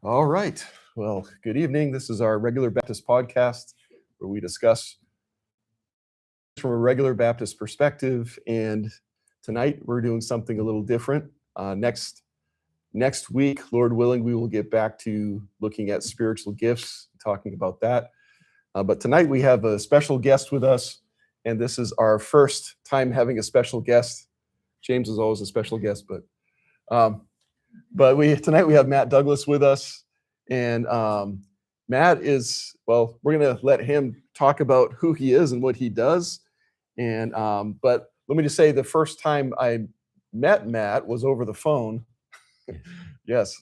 All right. Well, good evening. This is our regular Baptist podcast where we discuss from a regular Baptist perspective. And tonight we're doing something a little different. Next week, Lord willing, we will get back to looking at spiritual gifts, talking about that. But tonight we have a special guest with us, and this is our first time having a special guest. James is always a special guest, but tonight we have Matt Douglas with us, and Matt is, well, we're going to let him talk about who he is and what he does. And but let me just say, the first time I met Matt was over the phone. Yes,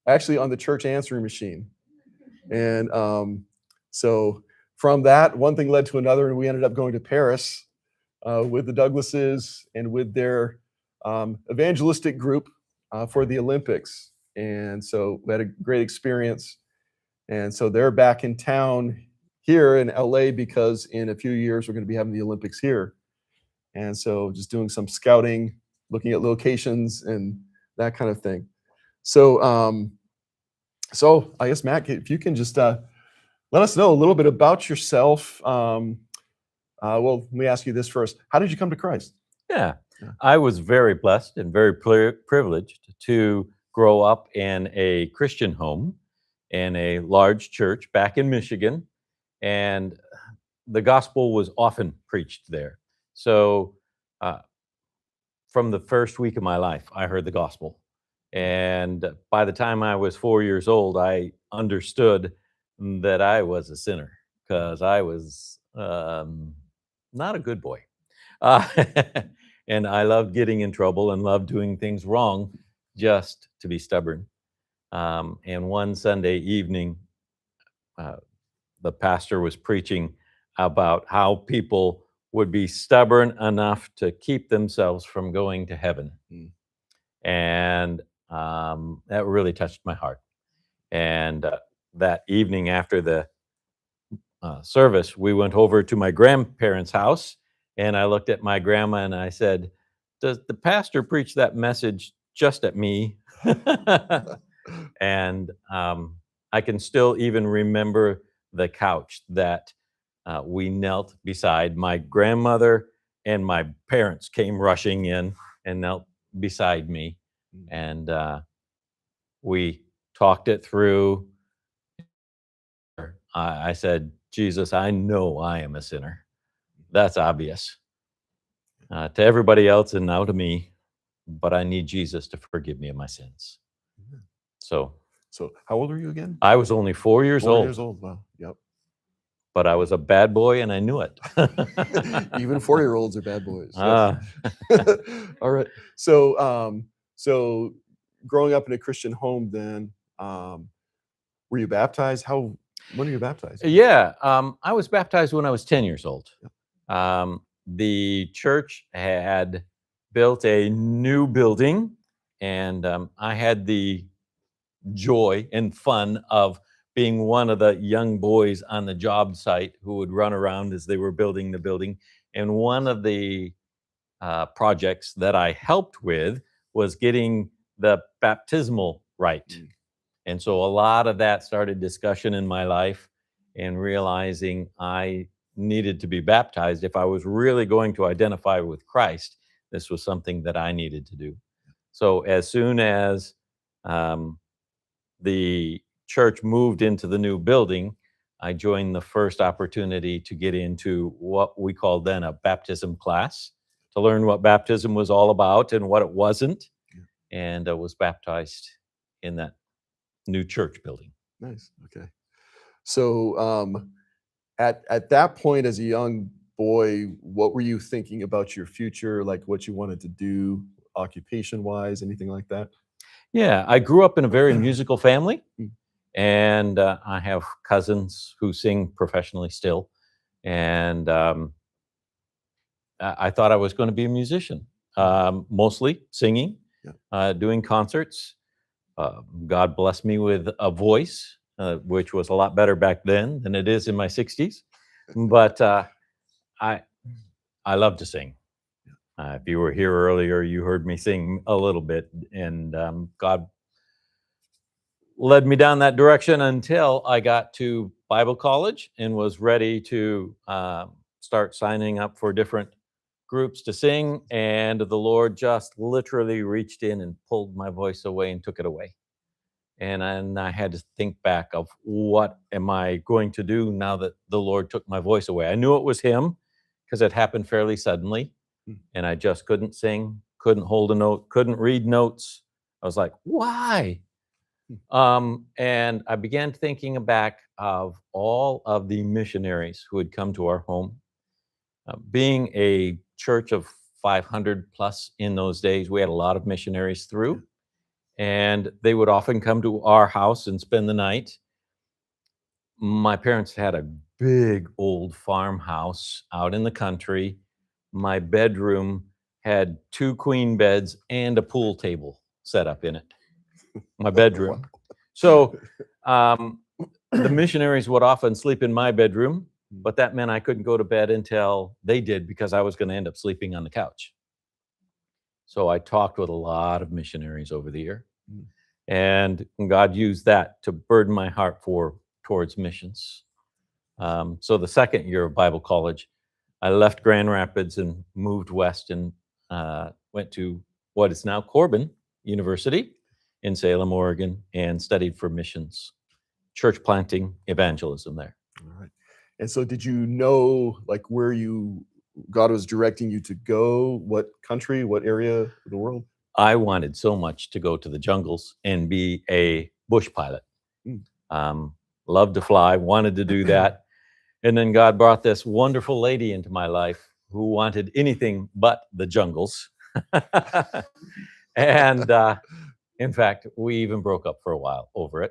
actually on the church answering machine. And so from that, one thing led to another, and we ended up going to Paris with the Douglases and with their evangelistic group for the Olympics. And so we had a great experience. And so they're back in town here in LA because in a few years we're going to be having the Olympics here. And so just doing some scouting, looking at locations and that kind of thing. So so I guess, Matt, if you can just let us know a little bit about yourself. Well, let me ask you this first. How did you come to Christ? Yeah, I was very blessed and very privileged to grow up in a Christian home in a large church back in Michigan, and the gospel was often preached there. So from the first week of my life, I heard the gospel. And by the time I was 4 years old, I understood that I was a sinner because I was not a good boy. And I loved getting in trouble and loved doing things wrong just to be stubborn. And one Sunday evening, the pastor was preaching about how people would be stubborn enough to keep themselves from going to heaven. And that really touched my heart. And that evening after the service, we went over to my grandparents' house, and I looked at my grandma and I said, "Does the pastor preach that message just at me?" And I can still even remember the couch that we knelt beside. My grandmother and my parents came rushing in and knelt beside me. And we talked it through. I said, "Jesus, I know I am a sinner. That's obvious to everybody else and now to me, but I need Jesus to forgive me of my sins." So how old are you again? I was only 4 years 4 old. years old. Wow. Yep. But I was a bad boy and I knew it. Even 4-year-olds are bad boys. Yes. All right. So growing up in a Christian home, then were you baptized? When were you baptized? Yeah, I was baptized when I was 10 years old. The church had built a new building, and I had the joy and fun of being one of the young boys on the job site who would run around as they were building the building. And one of the projects that I helped with was getting the baptismal rite. And so a lot of that started discussion in my life and realizing I needed to be baptized. If I was really going to identify with Christ, this was something that I needed to do. So as soon as the church moved into the new building, I joined the first opportunity to get into what we called then a baptism class, to learn what baptism was all about and what it wasn't. And I was baptized in that new church building. Nice. Okay. So at that point as a young boy, what were you thinking about your future, like what you wanted to do occupation-wise, anything like that? Yeah, I grew up in a very musical family, and I have cousins who sing professionally still. And I thought I was going to be a musician, mostly singing, doing concerts. God blessed me with a voice, which was a lot better back then than it is in my 60s. But I love to sing. If you were here earlier, you heard me sing a little bit, and God led me down that direction until I got to Bible college and was ready to start signing up for different groups to sing. And the Lord just literally reached in and pulled my voice away and took it away. And I had to think back of what am I going to do now that the Lord took my voice away. I knew it was Him because it happened fairly suddenly, and I just couldn't sing, couldn't hold a note, couldn't read notes. I was like, why? And I began thinking back of all of the missionaries who had come to our home. Being a church of 500 plus in those days, we had a lot of missionaries through, and they would often come to our house and spend the night. My parents had a big old farmhouse out in the country. My bedroom had 2 queen beds and a pool table set up in it. My bedroom. So the missionaries would often sleep in my bedroom, but that meant I couldn't go to bed until they did because I was going to end up sleeping on the couch. So I talked with a lot of missionaries over the year, and God used that to burden my heart towards missions. So the second year of Bible college, I left Grand Rapids and moved west and went to what is now Corbin University in Salem, Oregon, and studied for missions, church planting, evangelism there. All right. And so did you know like where God was directing you to go? What country, what area of the world? I wanted so much to go to the jungles and be a bush pilot. Loved to fly, wanted to do that. And then God brought this wonderful lady into my life who wanted anything but the jungles. And in fact, we even broke up for a while over it.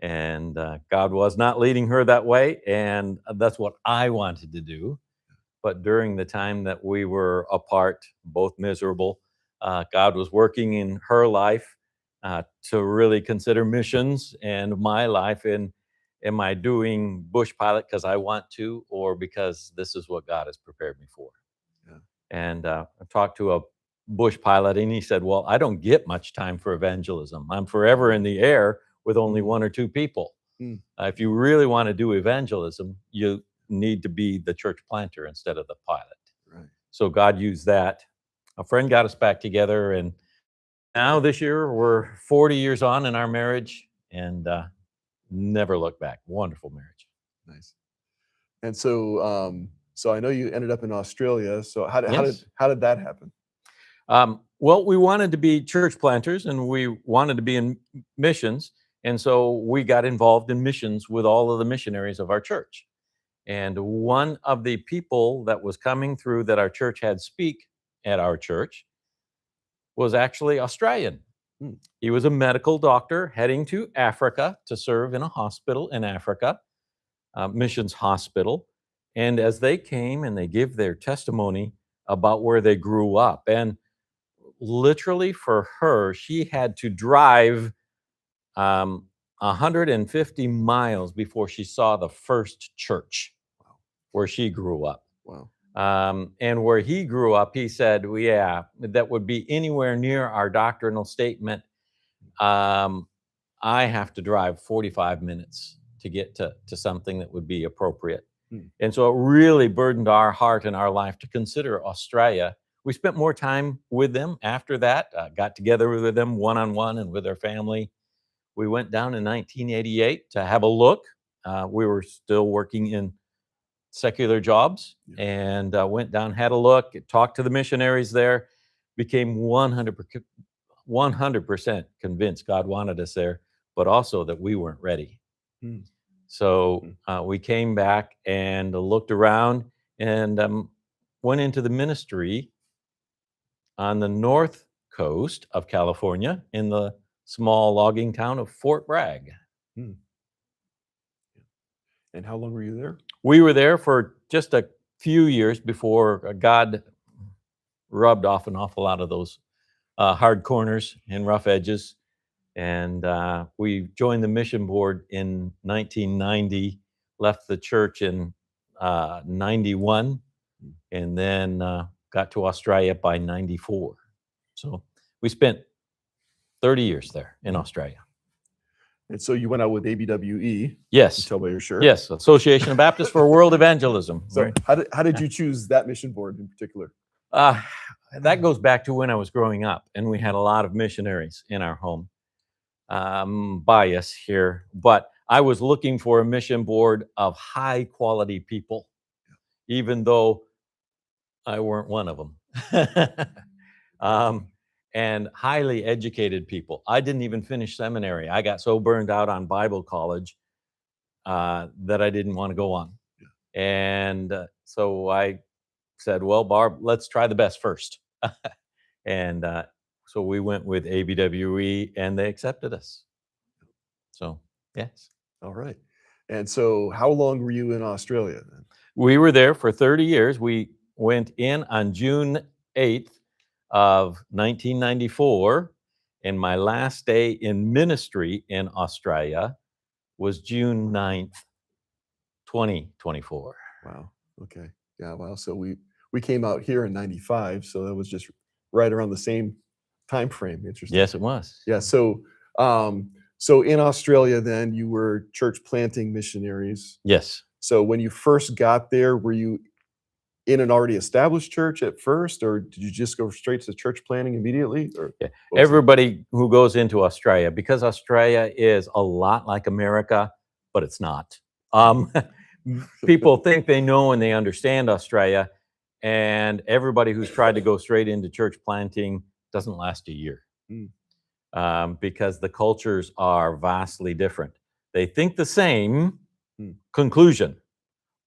And God was not leading her that way. And that's what I wanted to do. But during the time that we were apart, both miserable, God was working in her life to really consider missions, and my life. And am I doing bush pilot because I want to, or because this is what God has prepared me for? Yeah. And I talked to a bush pilot, and he said, well, I don't get much time for evangelism. I'm forever in the air with only 1 or 2 people. If you really want to do evangelism, you need to be the church planter instead of the pilot. Right. So God used that. A friend got us back together, and now this year we're 40 years on in our marriage, and never looked back. Wonderful marriage. Nice. And so, so I know you ended up in Australia. So how Yes. did that happen? Well, we wanted to be church planters, and we wanted to be in missions. And so we got involved in missions with all of the missionaries of our church. And one of the people that was coming through that our church had speak at our church was actually Australian. He was a medical doctor heading to Africa to serve in a hospital in Africa, missions hospital. And as they came and they give their testimony about where they grew up, and literally for her, she had to drive 150 miles before she saw the first church where she grew up. Wow. And where he grew up, he said, well, yeah, that would be anywhere near our doctrinal statement. I have to drive 45 minutes to get to something that would be appropriate. And so it really burdened our heart and our life to consider Australia. We spent more time with them after that, got together with them one-on-one and with their family. We went down in 1988 to have a look. We were still working in secular jobs, and went down, had a look, talked to the missionaries there, became 100% convinced God wanted us there, but also that we weren't ready. So we came back and looked around and went into the ministry on the north coast of California in the small logging town of Fort Bragg. And how long were you there? We were there for just a few years before God rubbed off an awful lot of those hard corners and rough edges. And we joined the mission board in 1990, left the church in 91, and then got to Australia by 94. So we spent 30 years there in Australia. And so you went out with ABWE. You Yes. tell by your shirt. Yes. Association of Baptists for World Evangelism. So Right. how did you choose that mission board in particular? That goes back to when I was growing up, and we had a lot of missionaries in our home. Bias here, but I was looking for a mission board of high quality people, even though I weren't one of them. And highly educated people. I didn't even finish seminary. I got so burned out on Bible college that I didn't want to go on. And so I said, well, Barb, let's try the best first. And so we went with ABWE, and they accepted us. So, yes. All right. And so how long were you in Australia then? We were there for 30 years. We went in on June 8th of 1994, and my last day in ministry in Australia was June 9th, 2024. Wow. Okay. Yeah. Wow. So we came out here in 95, so that was just right around the same time frame. Interesting. Yes, it was. Yeah. So in Australia, then you were church planting missionaries. Yes. So when you first got there, were you in an already established church at first, or did you just go straight to church planting immediately? Or Yeah. what was it? Everybody who goes into Australia, because Australia is a lot like America, but it's not. People think they know and they understand Australia, and everybody who's tried to go straight into church planting doesn't last a year. Because the cultures are vastly different. They think the same conclusion,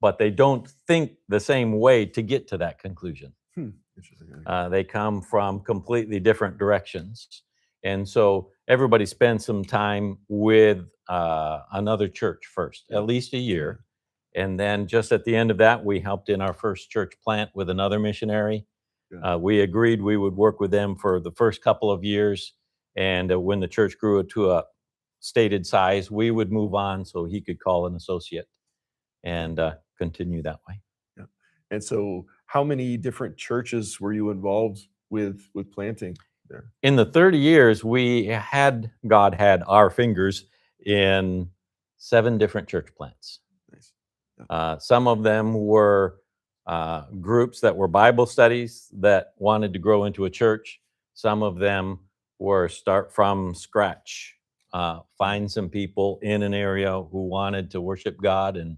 but they don't think the same way to get to that conclusion. Interesting. They come from completely different directions. And so everybody spends some time with another church first, at least a year. And then just at the end of that, we helped in our first church plant with another missionary. We agreed we would work with them for the first couple of years. And when the church grew to a stated size, we would move on so he could call an associate and continue that way. Yeah. And so how many different churches were you involved with planting there? In the 30 years, God had our fingers in 7 different church plants. Nice. Yeah. Some of them were groups that were Bible studies that wanted to grow into a church. Some of them were start from scratch, find some people in an area who wanted to worship God and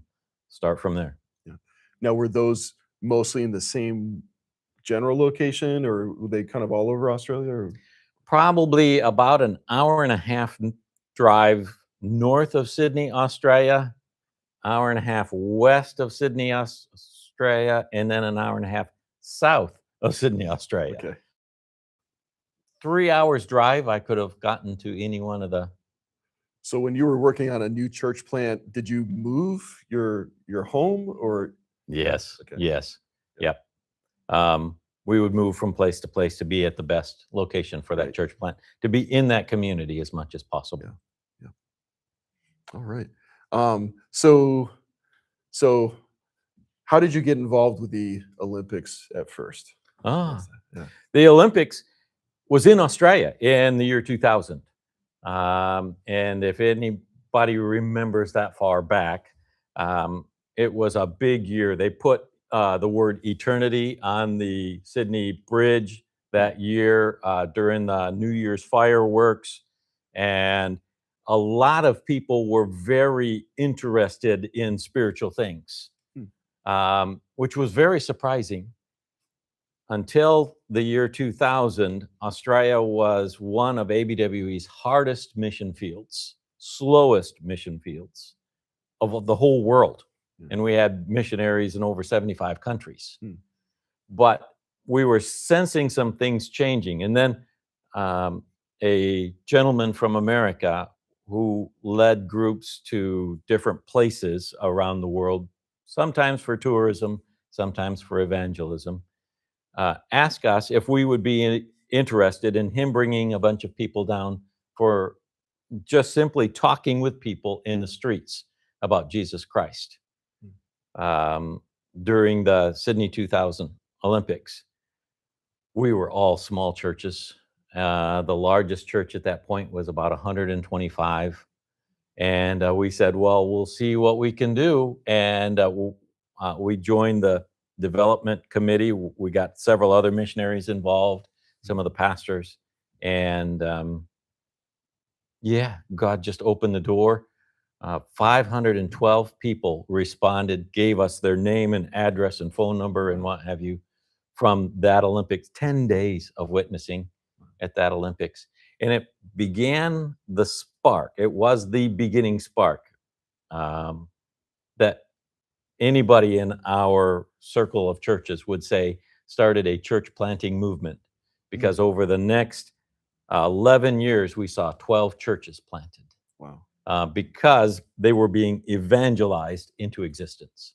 start from there. Yeah. Now, were those mostly in the same general location, or were they kind of all over Australia? Or? Probably about an hour and a half drive north of Sydney, Australia, hour and a half west of Sydney, Australia, and then an hour and a half south of Sydney, Australia. Okay. 3 hours drive, I could have gotten to any one of the. So when you were working on a new church plant, did you move your home or? Yes. Okay. Yes. Yep. We would move from place to place to be at the best location for that church plant, to be in that community as much as possible. Yeah. All right. So how did you get involved with the Olympics at first? Yeah. The Olympics was in Australia in the year 2000. And if anybody remembers that far back, it was a big year. They put the word eternity on the Sydney Bridge that year during the New Year's fireworks. And a lot of people were very interested in spiritual things, which was very surprising. Until the year 2000, Australia was one of ABWE's hardest mission fields, slowest mission fields of the whole world. And we had missionaries in over 75 countries. But we were sensing some things changing. And then a gentleman from America who led groups to different places around the world, sometimes for tourism, sometimes for evangelism, ask us if we would be interested in him bringing a bunch of people down for just simply talking with people in the streets about Jesus Christ during the Sydney 2000 Olympics. We were all small churches. The largest church at that point was about 125. And we said, well, we'll see what we can do. And we joined the development committee. We got several other missionaries involved, some of the pastors. And yeah, God just opened the door. 512 people responded, gave us their name and address and phone number and what have you from that Olympics, 10 days of witnessing at that Olympics. And it began the spark. It was the beginning spark that anybody in our circle of churches would say started a church planting movement, because over the next 11 years, we saw 12 churches planted. Wow. Because they were being evangelized into existence.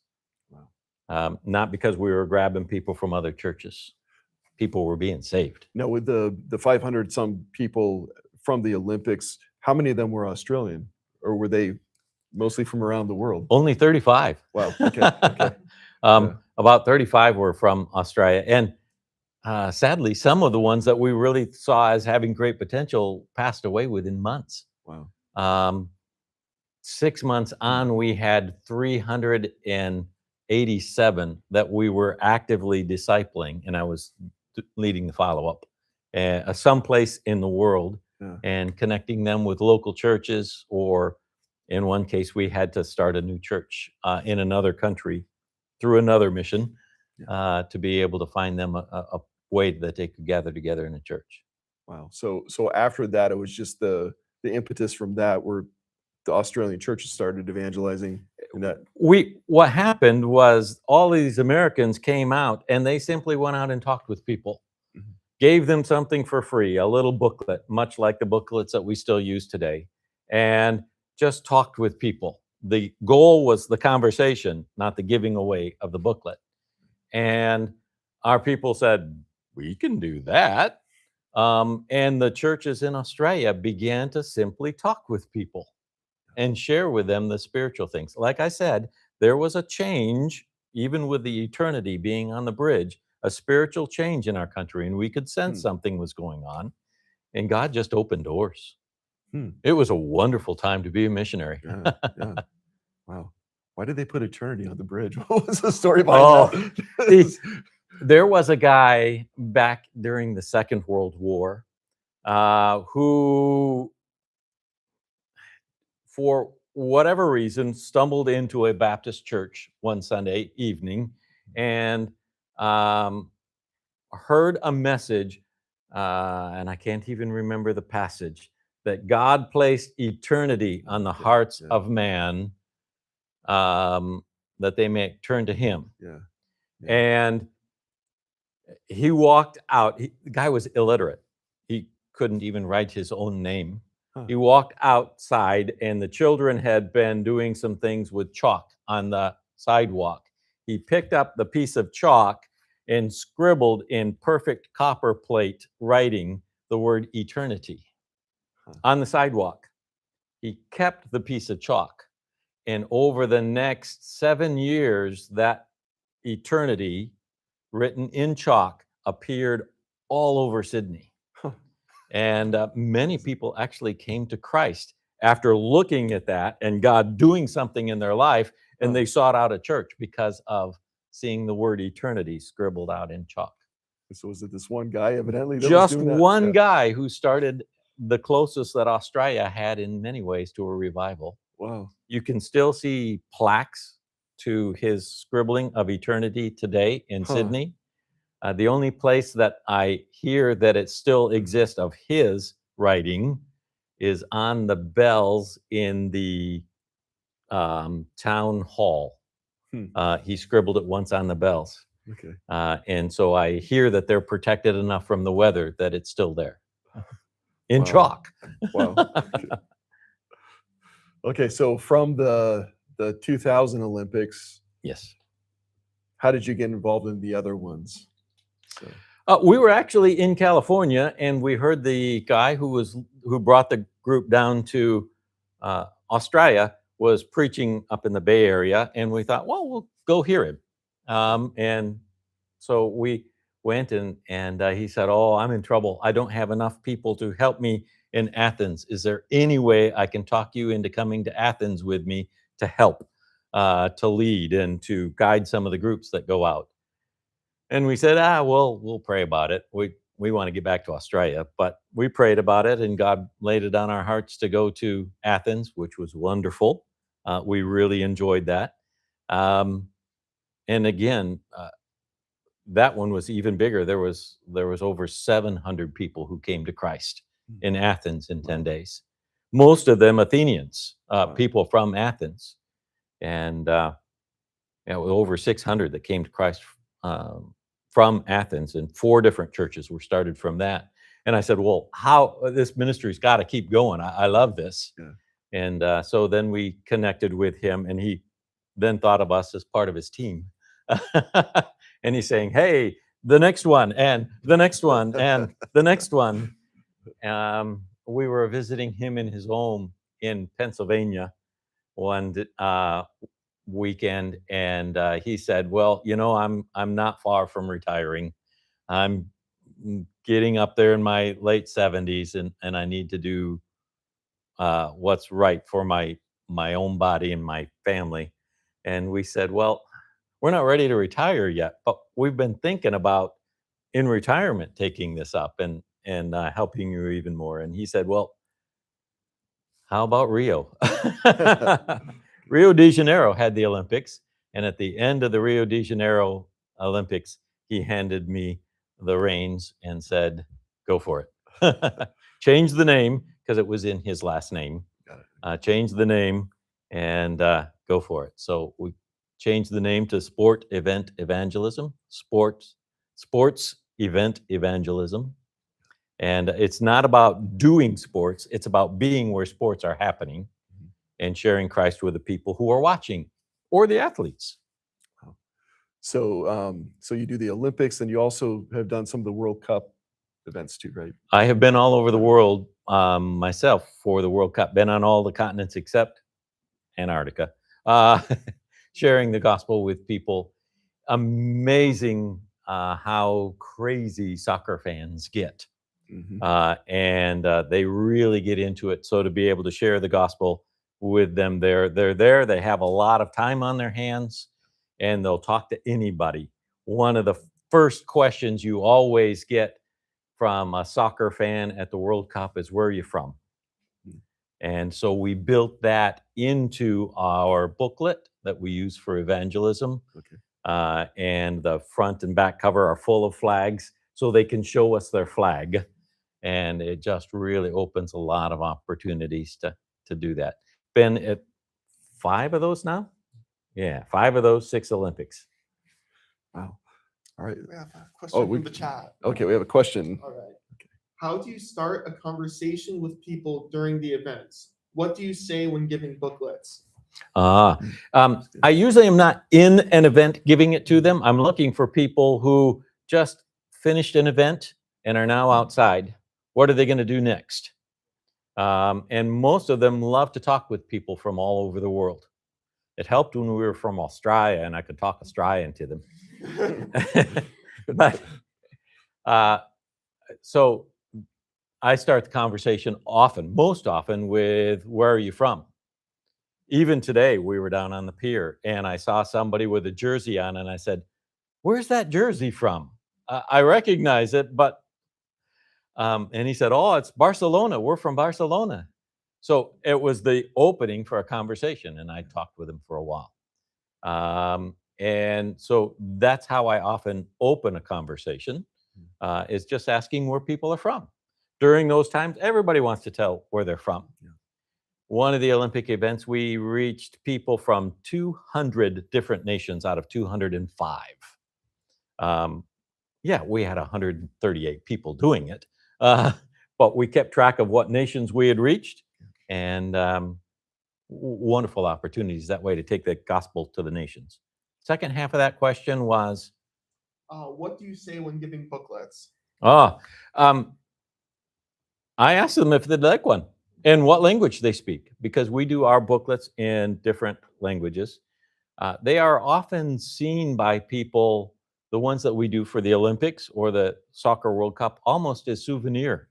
Wow. Not because we were grabbing people from other churches. People were being saved. Now, with the 500 some people from the Olympics, how many of them were Australian, or were they mostly from around the world? Only 35. Wow. Okay. Okay. About 35 were from Australia. And sadly, some of the ones that we really saw as having great potential passed away within months. Wow. 6 months on, we had 387 that we were actively discipling, and I was leading the follow-up someplace in the world, and connecting them with local churches, or in one case, we had to start a new church in another country through another mission to be able to find them a way that they could gather together in a church. Wow. So after that, it was just the impetus from that where the Australian churches started evangelizing. And that what happened was all these Americans came out and they simply went out and talked with people, gave them something for free, a little booklet, much like the booklets that we still use today, and just talked with people. The goal was the conversation, not the giving away of the booklet. And our people said, we can do that. And the churches in Australia began to simply talk with people and share with them the spiritual things. Like I said, there was a change, even with the eternity being on the bridge, a spiritual change in our country, and we could sense something was going on, and God just opened doors. It was a wonderful time to be a missionary. Yeah. Wow. Why did they put eternity on the bridge? What was the story behind that? There was a guy back during the Second World War who, for whatever reason, stumbled into a Baptist church one Sunday evening and heard a message, and I can't even remember the passage, that God placed eternity on the hearts of man, that they may turn to him. And he walked out. The guy was illiterate. He couldn't even write his own name. He walked outside, and the children had been doing some things with chalk on the sidewalk. He picked up the piece of chalk and scribbled in perfect copper plate writing the word eternity on the sidewalk. He kept the piece of chalk, and over the next 7 years, that eternity written in chalk appeared all over Sydney. And many people actually came to Christ after looking at that and God doing something in their life, and they sought out a church because of seeing the word eternity scribbled out in chalk. So was it this one guy evidently that Just was doing that? one guy who started the closest that Australia had in many ways to a revival. Wow. You can still see plaques to his scribbling of eternity today in Sydney. The only place that I hear that it still exists of his writing is on the bells in the town hall. He scribbled it once on the bells. Okay. And so I hear that they're protected enough from the weather that it's still there in chalk. Wow. Okay, so from the 2000 Olympics, Yes. how did you get involved in the other ones? We were actually in California, and we heard the guy who brought the group down to Australia was preaching up in the Bay Area, and we thought, well, we'll go hear him. And so we went, and he said, oh, I'm in trouble. I don't have enough people to help me in Athens. Is there any way I can talk you into coming to Athens with me to help, to lead and to guide some of the groups that go out?" And we said, well, we'll pray about it. We want to get back to Australia, but we prayed about it, and God laid it on our hearts to go to Athens, which was wonderful. We really enjoyed that. Um, and again, that one was even bigger. There was over 700 people who came to Christ in Athens in 10 days. Most of them Athenians, people from Athens, and over 600 that came to Christ from Athens, and 4 different churches were started from that. And I said, well, how this ministry's got to keep going. I love this. Yeah. And so then we connected with him, and he then thought of us as part of his team. And he's saying, hey, the next one, and the next one, and the next one. We were visiting him in his home in Pennsylvania one weekend, and he said, well, I'm not far from retiring. I'm getting up there in my late 70s, and I need to do what's right for my own body and my family. And we said, well, we're not ready to retire yet, but we've been thinking about in retirement taking this up and helping you even more. And he said, well, how about Rio? Rio de Janeiro had the Olympics, and at the end of the Rio de Janeiro Olympics, he handed me the reins and said, go for it. Change the name, because it was in his last name. Change the name and go for it. So we changed the name to Sport Event Evangelism, Sports Event Evangelism. And it's not about doing sports, it's about being where sports are happening and sharing Christ with the people who are watching, or the athletes. So you do the Olympics, and you also have done some of the World Cup events too, right? I have been all over the world myself for the World Cup, been on all the continents except Antarctica, sharing the gospel with people. Amazing how crazy soccer fans get. And they really get into it. So to be able to share the gospel with them, they're there. They have a lot of time on their hands, and they'll talk to anybody. One of the first questions you always get from a soccer fan at the World Cup is, where are you from? And so we built that into our booklet that we use for evangelism. And the front and back cover are full of flags, so they can show us their flag. And it just really opens a lot of opportunities to do that. Been at 5 of those now? Yeah, 5 of those, 6 Olympics. Wow. All right. We have a question we- from the chat. Okay, we have a question. All right. How do you start a conversation with people during the events? What do you say when giving booklets? I usually am not in an event giving it to them. I'm looking for people who just finished an event and are now outside. What are they going to do next? And most of them love to talk with people from all over the world. It helped when we were from Australia and I could talk Australian to them. But so I start the conversation most often with, where are you from? Even today, we were down on the pier and I saw somebody with a jersey on, and I said, where's that jersey from? I recognize it, but, and he said, oh, it's Barcelona. We're from Barcelona. So it was the opening for a conversation, and I talked with him for a while. And so that's how I often open a conversation, is just asking where people are from. During those times, everybody wants to tell where they're from. One of the Olympic events, we reached people from 200 different nations out of 205. We had 138 people doing it, but we kept track of what nations we had reached, and wonderful opportunities that way to take the gospel to the nations. Second half of that question was? What do you say when giving booklets? I asked them if they'd like one and what language they speak, because we do our booklets in different languages. They are often seen by people, the ones that we do for the Olympics or the Soccer World Cup, almost as souvenir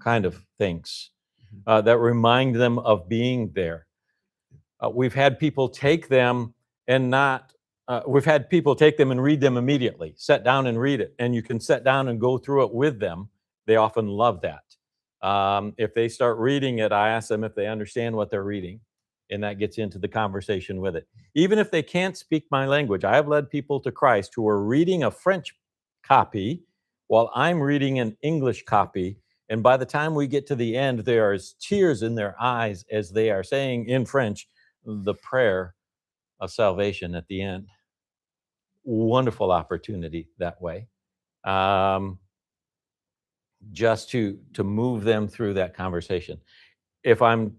kind of things Mhm. that remind them of being there. We've had people take them and not, we've had people take them and read them immediately, sit down and read it. And you can sit down and go through it with them. They often love that. If they start reading it, I ask them if they understand what they're reading. And that gets into the conversation with it. Even if they can't speak my language, I have led people to Christ who are reading a French copy while I'm reading an English copy. And by the time we get to the end, there is tears in their eyes as they are saying in French the prayer of salvation at the end. Wonderful opportunity that way. Just to move them through that conversation. If I'm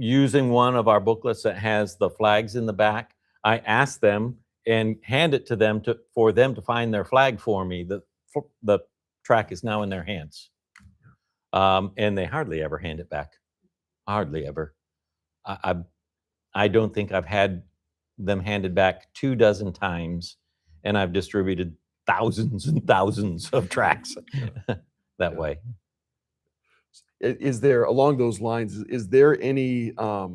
using one of our booklets that has the flags in the back, I ask them and hand it to them for them to find their flag for me. The track is now in their hands. And they hardly ever hand it back. Hardly ever. I don't think I've had them handed back 24 times, and I've distributed thousands and thousands of tracts that Yeah. way. Is there, along those lines, is there any, I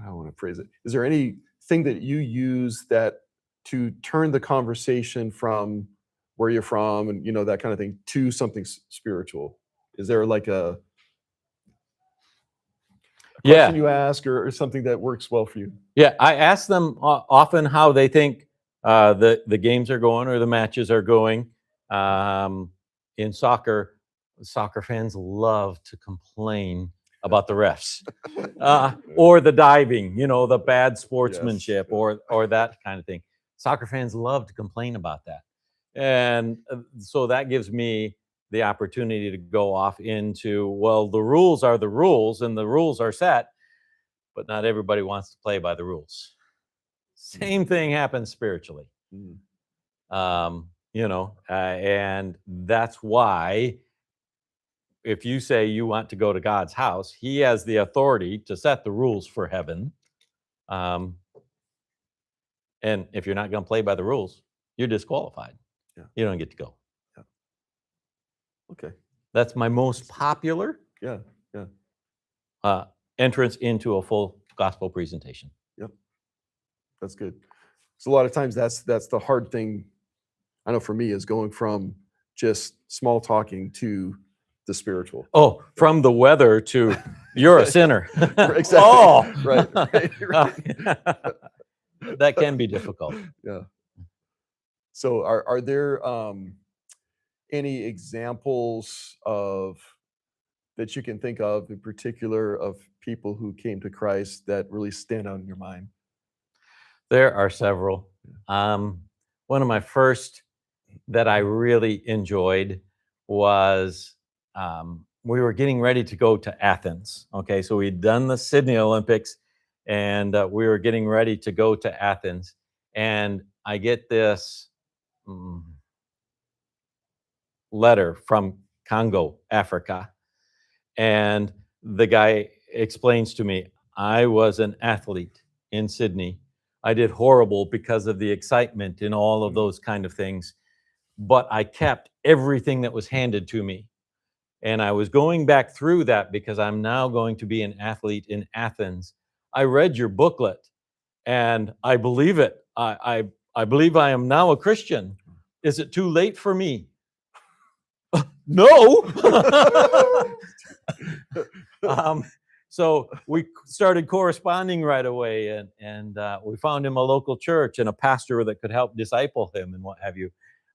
don't want to phrase it, is there anything that you use that to turn the conversation from where you're from and, that kind of thing, to something spiritual? Is there like a question Yeah, you ask, or something that works well for you? yeah. I ask them often how they think the games are going or the matches are going. In soccer, soccer fans love to complain about the refs. Or the diving, the bad Yes. sportsmanship, Yeah. or that kind of thing. Soccer fans love to complain about that, and so that gives me the opportunity to go off into, well, the rules are the rules, and the rules are set, but not everybody wants to play by the rules. Same thing happens spiritually, Mm. and that's why if you say you want to go to God's house, He has the authority to set the rules for heaven. Um, and if you're not going to play by the rules, you're disqualified. Yeah. You don't get to go. Yeah. Okay. That's my most popular Yeah. Yeah. uh, entrance into a full gospel presentation. Yep. That's good. So a lot of times that's the hard thing. I know for me is going from just small talking to the spiritual. Oh, from the weather to you're a sinner. Exactly. Oh, Right. Right. That can be difficult. Yeah. So are there any examples of that you can think of in particular of people who came to Christ that really stand out in your mind? There are several. One of my first that I really enjoyed was we were getting ready to go to Athens. Okay, so we'd done the Sydney Olympics, and we were getting ready to go to Athens. And I get this letter from Congo, Africa. And the guy explains to me, I was an athlete in Sydney. I did horrible because of the excitement and all of those kind of things. But I kept everything that was handed to me. And I was going back through that because I'm now going to be an athlete in Athens. I read your booklet and I believe it. I believe I am now a Christian. Is it too late for me? No. So we started corresponding right away, and we found him a local church and a pastor that could help disciple him and what have you.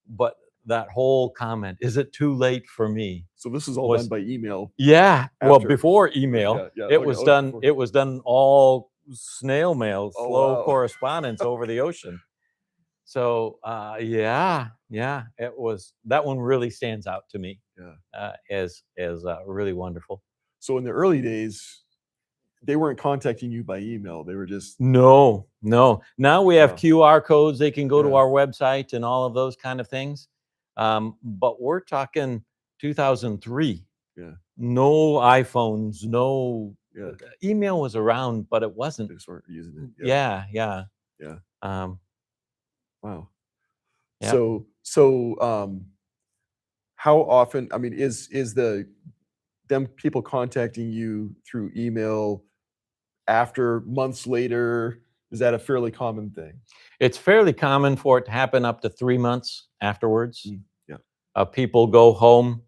But that whole comment, is it too late for me? So this is all done Was by email. Yeah, well, After. before email, Yeah, yeah. it Okay. was Oh, done. before. It was done all snail mail, Oh, slow wow. correspondence over the ocean. So yeah, it was, that one really stands out to me Yeah. as really wonderful. So in the early days, they weren't contacting you by email. They were just, No. Now we have wow. QR codes. They can go to Yeah. our website and all of those kind of things. But we're talking 2003. Yeah. No iPhones, no. Yeah. Email was around, but it They wasn't. just weren't using it. Yeah. Yeah. Yeah. Um, Wow. yeah. So how often, I mean, is them people contacting you through email after months later, is that a fairly common thing? It's fairly common for it to happen up to 3 months afterwards. Yeah. People go home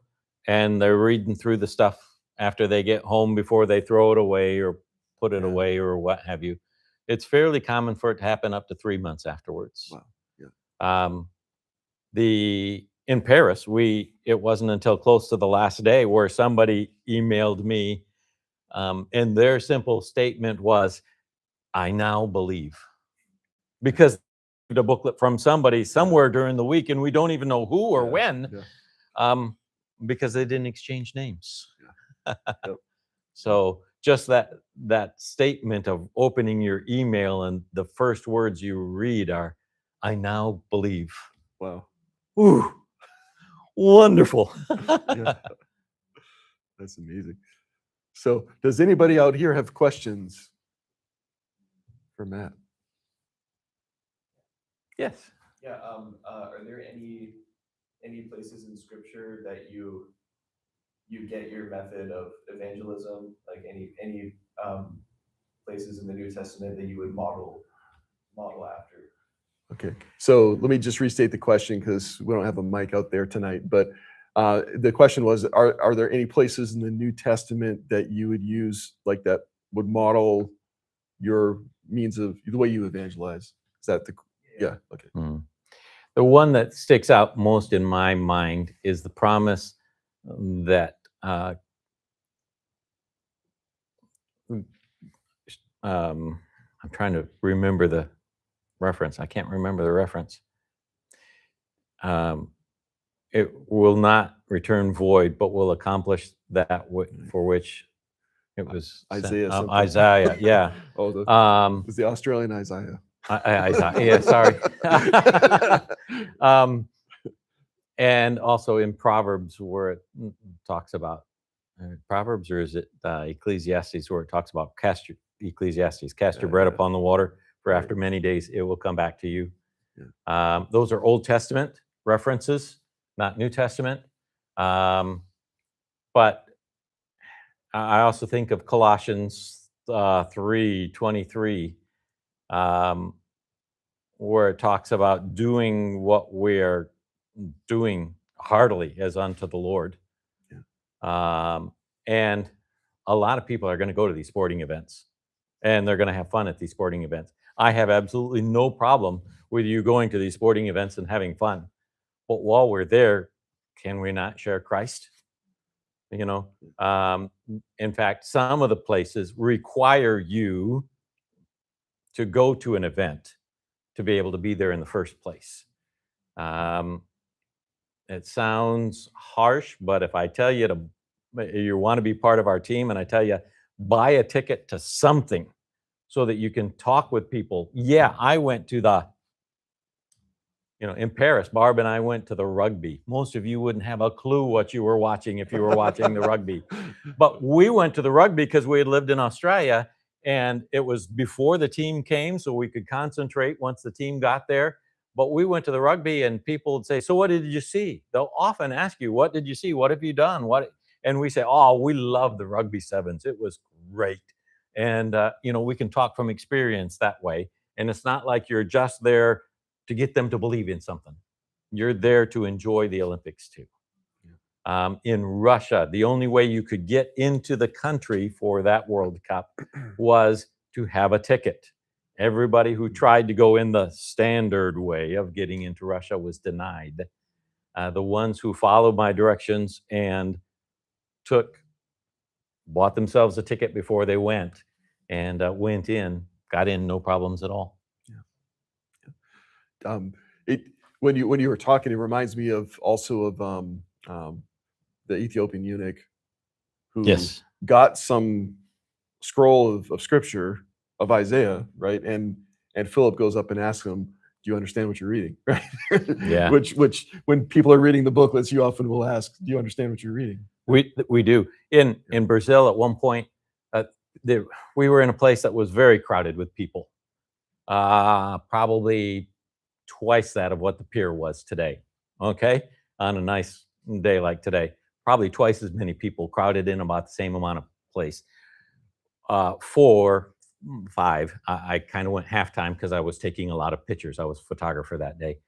and they're reading through the stuff after they get home before they throw it away or put it Yeah. away or what have you. It's fairly common for it to happen up to 3 months afterwards. Wow. Yeah. In Paris, it wasn't until close to the last day where somebody emailed me, and their simple statement was, "I now believe," because the booklet from somebody somewhere during the week, and we don't even know who or Yeah, when, yeah. because they didn't exchange names. Yep. So just that statement of opening your email and the first words you read are, "I now believe." Wow. Ooh, wonderful. Yeah. That's amazing. So does anybody out here have questions for Matt? Yes. Yeah. Are there any places in Scripture that you get your method of evangelism? Like any places in the New Testament that you would model after? Okay, so let me just restate the question because we don't have a mic out there tonight. But the question was, are there any places in the New Testament that you would use like that would model your means of the way you evangelize? Is that the yeah? Okay. Mm. The one that sticks out most in my mind is the promise that I'm trying to remember the reference. I can't remember the reference. It will not return void, but will accomplish that for which it was sent. Isaiah something. Isaiah, yeah. Oh, it was the Australian Isaiah. Isaiah, yeah, sorry. And also in Proverbs where it talks about Proverbs, or is it Ecclesiastes, where it talks about cast your bread Yeah. upon the water, for Right. after many days it will come back to you. Yeah. Those are Old Testament references, not New Testament. But I also think of Colossians 3:23, where it talks about doing what we're doing heartily as unto the Lord. And a lot of people are going to go to these sporting events and they're going to have fun at these sporting events. I have absolutely no problem with you going to these sporting events and having fun. But while we're there, can we not share Christ? You know, in fact, some of the places require you to go to an event to be able to be there in the first place. It sounds harsh, but if I tell you you want to be part of our team, and I tell you, buy a ticket to something so that you can talk with people. Yeah, I went to in Paris, Barb and I went to the rugby. Most of you wouldn't have a clue what you were watching if you were watching the rugby. But we went to the rugby because we had lived in Australia, and it was before the team came, so we could concentrate once the team got there. But we went to the rugby, and people would say, "So what did you see?" They'll often ask you, "What did you see? What have you done? What?" And we say, "Oh, we love the rugby sevens. It was great." And we can talk from experience that way. And it's not like you're just there to get them to believe in something. You're there to enjoy the Olympics too. In Russia, the only way you could get into the country for that World Cup was to have a ticket. Everybody who tried to go in the standard way of getting into Russia was denied. The ones who followed my directions and bought themselves a ticket before they went, and got in, no problems at all. It when you were talking, it reminds me of the Ethiopian eunuch who Yes. got some scroll of scripture of Isaiah, right? And Philip goes up and asks him, "Do you understand what you're reading?" Right? Yeah. Which when people are reading the booklets, you often will ask, "Do you understand what you're reading?" We do. In Brazil, at one point, we were in a place that was very crowded with people, probably twice that of what the pier was today. Okay, on a nice day like today. Probably twice as many people crowded in about the same amount of place. 4, 5, I kind of went halftime because I was taking a lot of pictures. I was a photographer that day.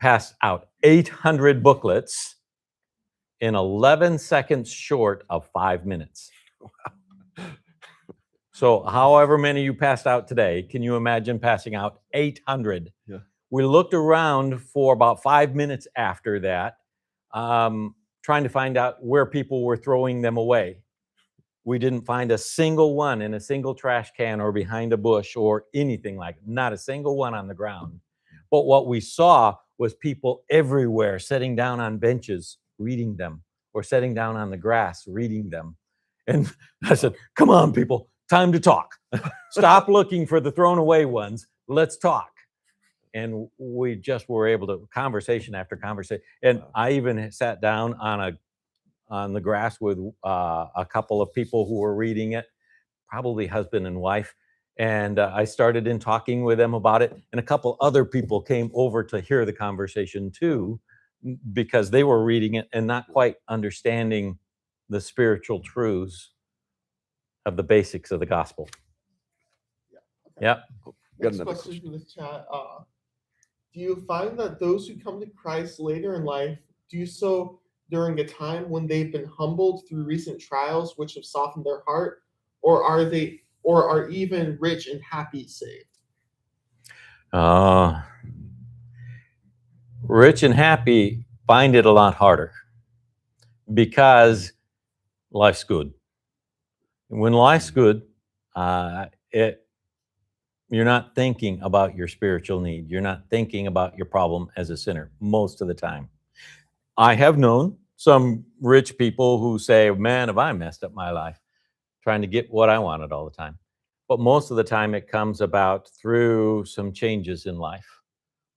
Passed out 800 booklets in 11 seconds short of 5 minutes. So however many you passed out today, can you imagine passing out 800? Yeah. We looked around for about 5 minutes after that, trying to find out where people were throwing them away. We didn't find a single one in a single trash can or behind a bush or anything like it. Not a single one on the ground. But what we saw was people everywhere sitting down on benches reading them, or sitting down on the grass reading them. And I said, come on, people, time to talk. Stop looking for the thrown away ones. Let's talk. And we just were able to, conversation after conversation. And I even sat down on the grass with a couple of people who were reading it, probably husband and wife. And I started in talking with them about it. And a couple other people came over to hear the conversation too, because they were reading it and not quite understanding the spiritual truths of the basics of the gospel. Yeah. Got Next another question from the chat. Do you find that those who come to Christ later in life do so during a time when they've been humbled through recent trials which have softened their heart, or are even rich and happy saved? Rich and happy find it a lot harder because life's good. When life's good, you're not thinking about your spiritual need. You're not thinking about your problem as a sinner most of the time. I have known some rich people who say, man, have I messed up my life trying to get what I wanted all the time. But most of the time it comes about through some changes in life.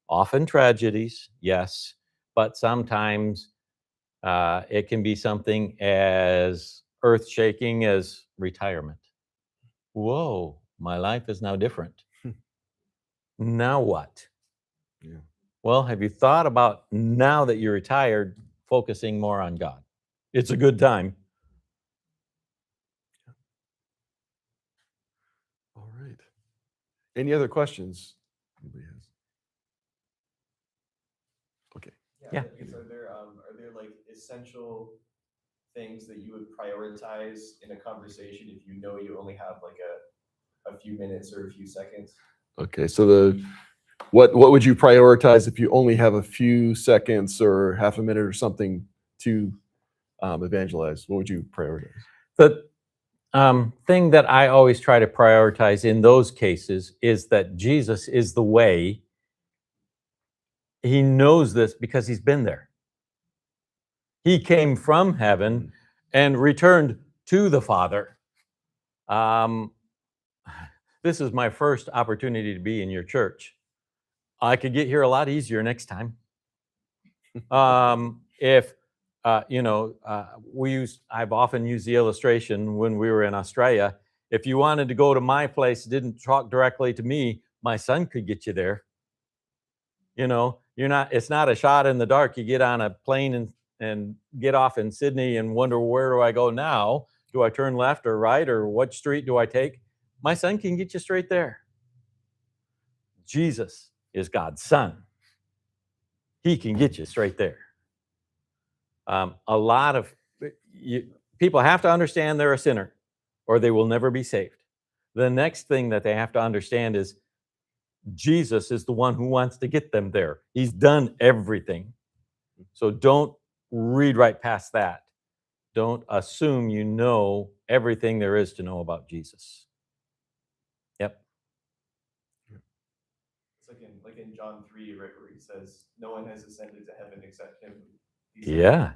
Often tragedies, yes, but sometimes it can be something as earth-shaking as retirement. Whoa, my life is now different. Now what? Yeah. Well, have you thought about, now that you're retired, focusing more on God? It's a good time. All right. Any other questions? Anybody has? Okay. Yeah. I guess are there like essential things that you would prioritize in a conversation if you know you only have like a few minutes or a few seconds? Okay. So what would you prioritize if you only have a few seconds or half a minute or something to evangelize? What would you prioritize? The thing that I always try to prioritize in those cases is that Jesus is the way. He knows this because he's been there. He came from heaven and returned to the Father. This is my first opportunity to be in your church. I could get here a lot easier next time. If I've often used the illustration when we were in Australia. If you wanted to go to my place, didn't talk directly to me, my son could get you there. It's not a shot in the dark. You get on a plane and get off in Sydney and wonder, where do I go now? Do I turn left or right, or what street do I take? My son can get you straight there. Jesus is God's son. He can get you straight there. A lot of people have to understand they're a sinner, or they will never be saved. The next thing that they have to understand is Jesus is the one who wants to get them there. He's done everything. So don't read right past that. Don't assume you know everything there is to know about Jesus. Yep. It's like in John 3, right, where he says, no one has ascended to heaven except him. Yeah,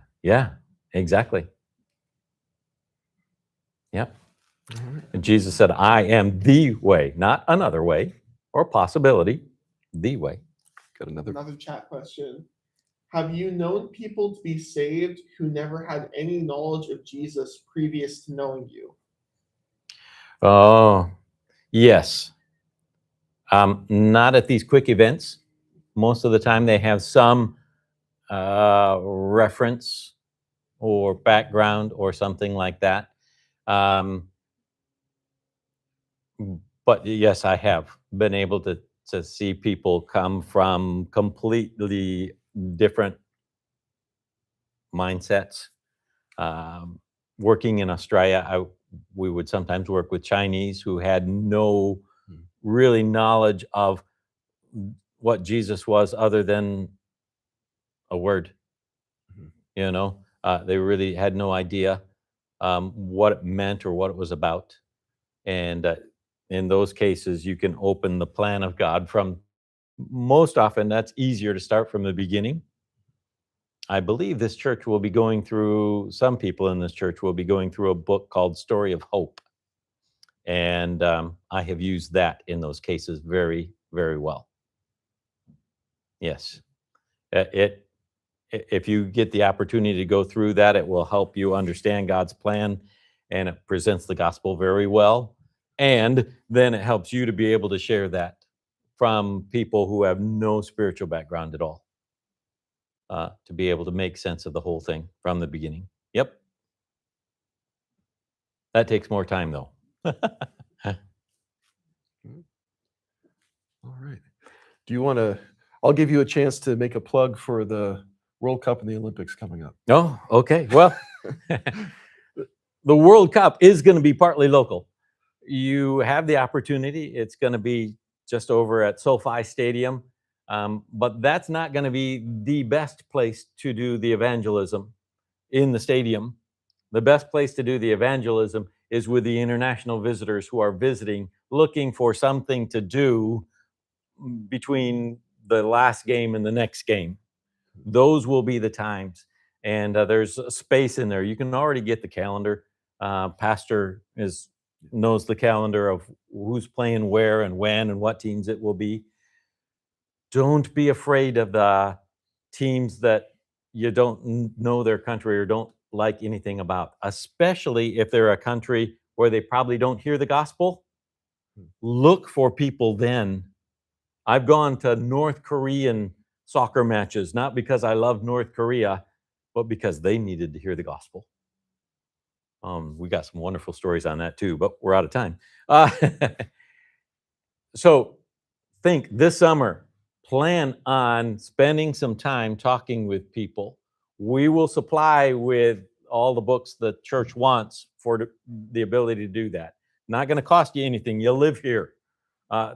exactly. Yep. And Jesus said, I am the way, not another way or possibility, the way. Got another chat question. Have you known people to be saved who never had any knowledge of Jesus previous to knowing you? Oh, yes. Not at these quick events. Most of the time they have some reference or background or something like that. But yes, I have been able to see people come from completely different mindsets. Working in Australia, we would sometimes work with Chinese who had no really knowledge of what Jesus was other than a word. You know, they really had no idea what it meant or what it was about. And in those cases, you can open the plan of God from, most often, that's easier to start from the beginning. I believe this church will be going through, some people in this church will be going through a book called Story of Hope. And I have used that in those cases very, very well. Yes. If you get the opportunity to go through that, it will help you understand God's plan, and it presents the gospel very well. And then it helps you to be able to share that from people who have no spiritual background at all, to be able to make sense of the whole thing from the beginning. Yep. That takes more time, though. All right. Do you want to? I'll give you a chance to make a plug for the World Cup and the Olympics coming up. Oh, okay. Well, the World Cup is going to be partly local. You have the opportunity. It's going to be just over at SoFi Stadium. But that's not going to be the best place to do the evangelism in the stadium. The best place to do the evangelism is with the international visitors who are visiting, looking for something to do between the last game and the next game. Those will be the times. And there's a space in there. You can already get the calendar. Pastor knows the calendar of who's playing where and when and what teams it will be. Don't be afraid of the teams that you don't know their country or don't like anything about, especially if they're a country where they probably don't hear the gospel. Look for people then. I've gone to North Korean soccer matches, not because I love North Korea, but because they needed to hear the gospel. We got some wonderful stories on that too, but we're out of time. So think this summer, plan on spending some time talking with people. We will supply with all the books the church wants for the ability to do that. Not going to cost you anything. You live here.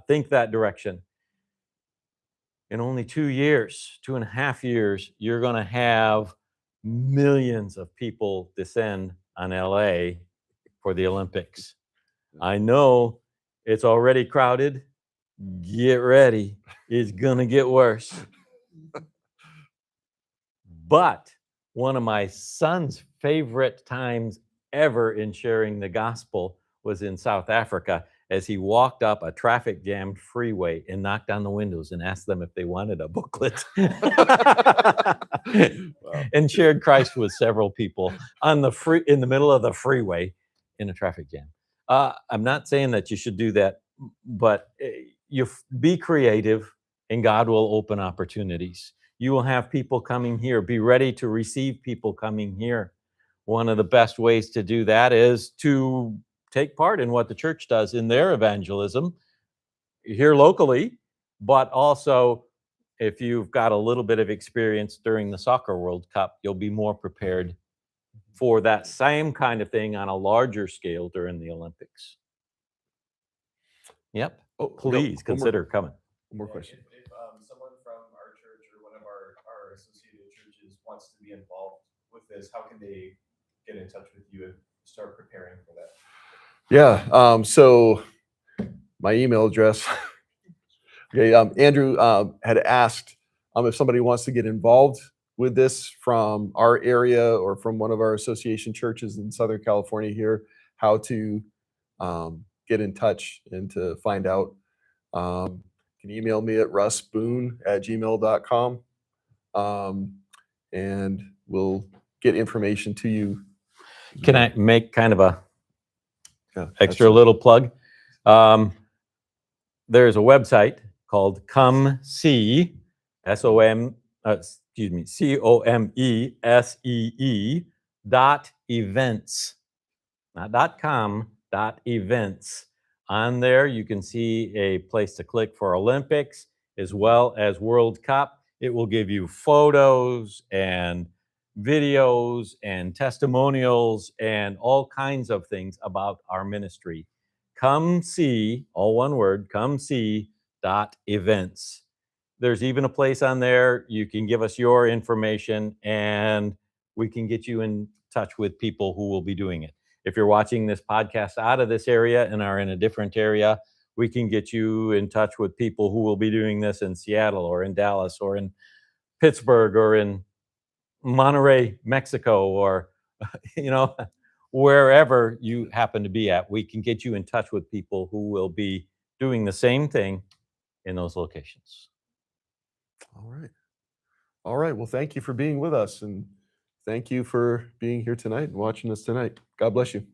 Think that direction. In only 2 years, 2.5 years, you're going to have millions of people descend on LA for the Olympics. I know it's already crowded. Get ready. It's going to get worse. But one of my son's favorite times ever in sharing the gospel was in South Africa, as he walked up a traffic jammed freeway and knocked on the windows and asked them if they wanted a booklet. And shared Christ with several people in the middle of the freeway in a traffic jam. I'm not saying that you should do that, but you be creative and God will open opportunities. You will have people coming here. Be ready to receive people coming here. One of the best ways to do that is to take part in what the church does in their evangelism here locally, but also if you've got a little bit of experience during the Soccer World Cup, you'll be more prepared for that same kind of thing on a larger scale during the Olympics. Yep. Oh, Please consider coming. One more question. If someone from our church or one of our associated churches wants to be involved with this, how can they get in touch with you and start preparing for that? Yeah. So my email address. Okay. Andrew had asked if somebody wants to get involved with this from our area or from one of our association churches in Southern California here, how to get in touch and to find out. You can email me at russboone@gmail.com, and we'll get information to you. Can I make kind of a extra absolutely. little plug? There's a website called Come See, excuse me, COMESEE .events, not .com, .events. On there, you can see a place to click for Olympics as well as World Cup. It will give you photos and videos and testimonials and all kinds of things about our ministry. Come see, all one word, come see .events. There's even a place on there you can give us your information and we can get you in touch with people who will be doing it. If you're watching this podcast out of this area and are in a different area, we can get you in touch with people who will be doing this in Seattle or in Dallas or in Pittsburgh or in Monterrey, Mexico, or wherever you happen to be at. We can get you in touch with people who will be doing the same thing in those locations. All right. All right. Well, thank you for being with us, and thank you for being here tonight and watching us tonight. God bless you.